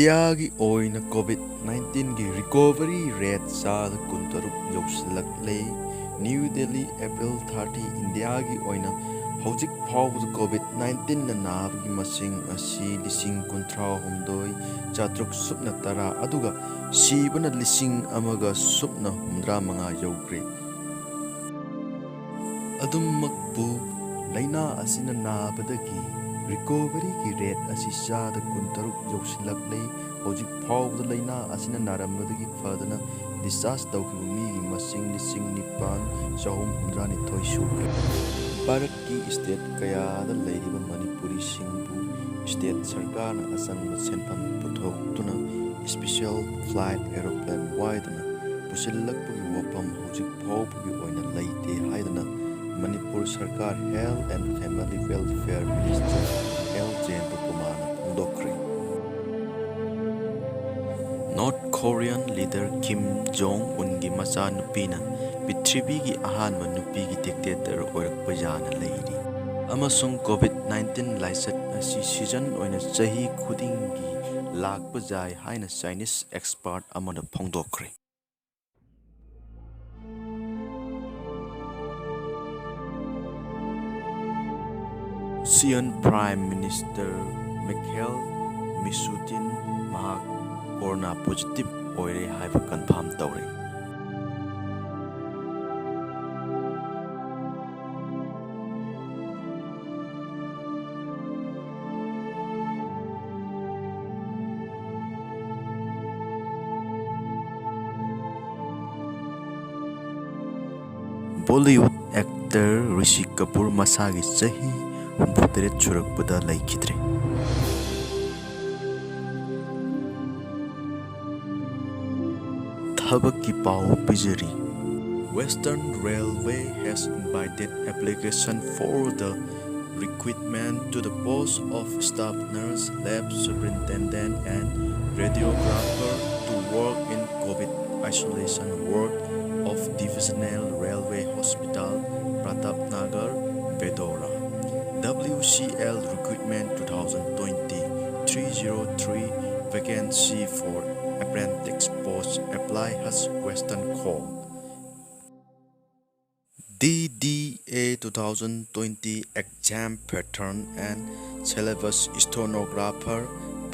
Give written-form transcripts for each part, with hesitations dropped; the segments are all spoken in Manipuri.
ꯏꯟꯗꯤꯌꯥꯒꯤ ꯑꯣꯏꯅ ꯀꯣꯚꯤꯗ-19ꯒꯤ ꯔꯤꯀꯣꯚꯔꯤ ꯔꯦꯠ ꯆꯥꯗ 13 ꯌꯧꯁꯤꯜꯂꯛꯂꯦ꯫ ꯅ꯭ꯌꯨ ꯗꯦꯜꯂꯤ, ꯑꯦꯄ꯭ꯔꯤꯜ 30, ꯏꯟꯗꯤꯌꯥꯒꯤ ꯑꯣꯏꯅ ꯍꯧꯖꯤꯛ ꯐꯥꯎꯕꯗ ꯀꯣꯚꯤꯗ-19ꯅ ꯅꯥꯕꯒꯤ ꯃꯁꯤꯡ ꯑꯁꯤ 39,710 ꯑꯗꯨꯒ ꯁꯤꯕꯅ 1,065 ꯌꯧꯈ꯭ꯔꯦ꯫ ꯑꯗꯨꯃꯛꯄꯨ ꯂꯩꯅꯥ ꯑꯁꯤꯅ ꯅꯥꯕꯗꯒꯤ ꯔꯤꯀꯣꯚꯔꯤꯒꯤ ꯔꯦꯠ ꯑꯁꯤ ꯆꯥꯗ 13 ꯌꯧꯁꯤꯜꯂꯛꯂꯦ꯫ ꯍꯧꯖꯤꯛ ꯐꯥꯎꯕꯗ ꯂꯩꯅꯥ ꯑꯁꯤꯅ ꯅꯥꯔꯝꯕꯗꯒꯤ ꯐꯗꯨꯅ ꯗꯤꯁꯆꯥꯔꯖ ꯇꯧꯈꯤꯕ ꯃꯤꯒꯤ ꯃꯁꯤꯡ 9,362 ꯁꯨꯈ꯭ꯔꯦ꯫ ꯚꯥꯔꯠꯀꯤ ꯁ꯭ꯇꯦꯠ ꯀꯌꯥꯗ ꯂꯩꯔꯤꯕ ꯃꯅꯤꯄꯨꯔꯤꯁꯤꯡꯕꯨ ꯁ꯭ꯇꯦꯠ ꯁꯔꯀꯥꯔꯅ ꯑꯆꯪꯕ ꯁꯦꯟꯐꯝ ꯄꯨꯊꯣꯛꯇꯨꯅ ꯁ꯭ꯄꯦꯁꯤꯑꯦꯜ ꯐ꯭ꯂꯥꯏꯠ ꯑꯦꯔꯣꯄ꯭ꯂꯦꯟ ꯋꯥꯏꯗꯨꯅ ꯄꯨꯁꯤꯜꯂꯛꯄꯒꯤ ꯋꯥꯐꯝ ꯍꯧꯖꯤꯛ ꯐꯥꯎꯕꯒꯤ ꯑꯣꯏꯅ ꯂꯩꯇꯦ ꯍꯥꯏꯗꯨꯅ ꯃꯅꯤꯄꯨꯔ ꯁꯔꯀꯥꯔ health and family welfare minister L. ꯖꯌꯦꯟꯇꯀꯨꯃꯥꯔꯅ ꯐꯣꯡꯗꯣꯛꯈ꯭ꯔꯦ꯫ North Korean leader Kim Jong ꯎꯟꯒꯤ ꯃꯆꯥꯅꯨꯄꯤꯅ ꯄ꯭ꯔꯤꯊꯤꯕꯤꯒꯤ ꯑꯍꯥꯟꯕ ꯅꯨꯄꯤꯒꯤ ꯗꯤꯛꯇꯦꯇꯔ ꯑꯣꯏꯔꯛꯄ ꯌꯥꯅ ꯂꯩꯔꯤ ꯑꯃꯁꯨꯡ ꯀꯣꯚꯤꯗ-19 ꯂꯥꯏꯆꯠ ꯑꯁꯤ ꯁꯤꯖꯟ ꯑꯣꯏꯅ ꯆꯍꯤ ꯈꯨꯗꯤꯡꯒꯤ ꯂꯥꯛꯄ ꯌꯥꯏ ꯍꯥꯏꯅ ꯆꯥꯏꯅꯤꯖ ꯑꯦꯛꯁꯄꯔꯠ ꯑꯃꯅ ꯐꯣꯡꯗꯣꯛꯈ꯭ꯔꯦ꯫ ꯔꯨꯁꯤꯌꯟ ꯄ꯭ꯔꯥꯏꯝ ꯃꯤꯅꯤꯁꯇꯔ ꯃꯤꯈꯦꯜ ꯃꯤꯁꯨꯇꯤꯟ ꯃꯍꯥꯛ ꯀꯣꯔꯣꯅꯥ ꯄꯣꯖꯤꯇꯤꯚ ꯑꯣꯏꯔꯦ ꯍꯥꯏꯕ ꯀꯟꯐꯥꯔꯝ ꯇꯧꯔꯦ꯫ ꯕꯣꯂꯤꯋꯨꯗ ꯑꯦꯛꯇꯔ ꯔꯤꯁꯤ ꯀꯄꯨꯔ ꯃꯁꯥꯒꯤ ꯆꯍꯤ 69 ꯁꯨꯔꯛꯄꯗ ꯂꯩꯈꯤꯗ꯭ꯔꯦ꯫ ꯊꯕꯛꯀꯤ ꯄꯥꯎ ꯄꯤꯖꯔꯤ꯫ Western Railway has invited application for the recruitment to the post of staff nurse, lab superintendent and radiographer to work in COVID isolation ward of Divisional Railway Hospital, Pratapnagar, Vedora. WCL Recruitment 2020 303 vacancy for apprentice post apply has Western call. DDA 2020 exam pattern and syllabus stenographer,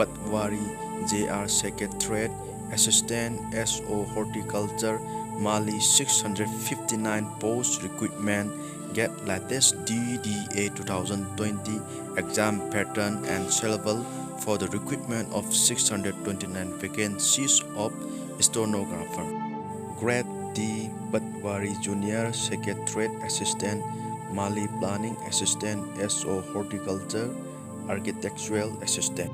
Patwari, JR Secretariat, Assistant SO Horticulture, Mali 659 post recruitment. Get latest DDA 2020 exam pattern and syllabus for the recruitment of 629 vacancies of stenographer. Grade D, Patwari Junior Secretariat Assistant, Mali Planning Assistant, SO Horticulture, Architectural Assistant.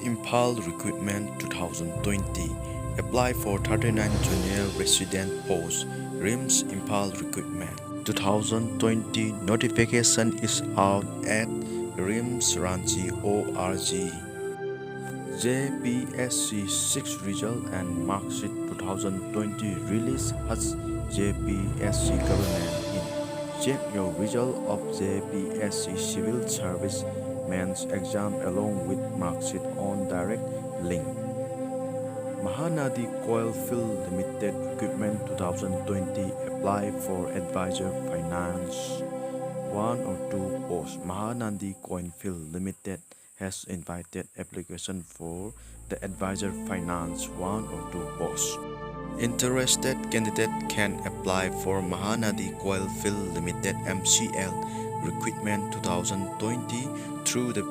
Imphal Recruitment 2020 apply for 39 junior resident posts. RIMS Imphal Recruitment 2020 notification is out at RIMS Ranchi ORG. JPSC 6 result and marksheet 2020 release has JPSC government in. Check your result of JPSC Civil Service Mains exam along with marksheet on direct link. Mahanadi Coalfield Limited Recruitment 2020 apply for advisor finance 1 or 2 posts. Mahanadi Coalfield Limited has invited application for the advisor finance 1 or 2 posts. Interested candidate can apply for Mahanadi Coalfield Limited MCL Recruitment 2020 through the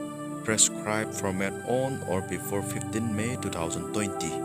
prescribed format on or before 15 May 2020.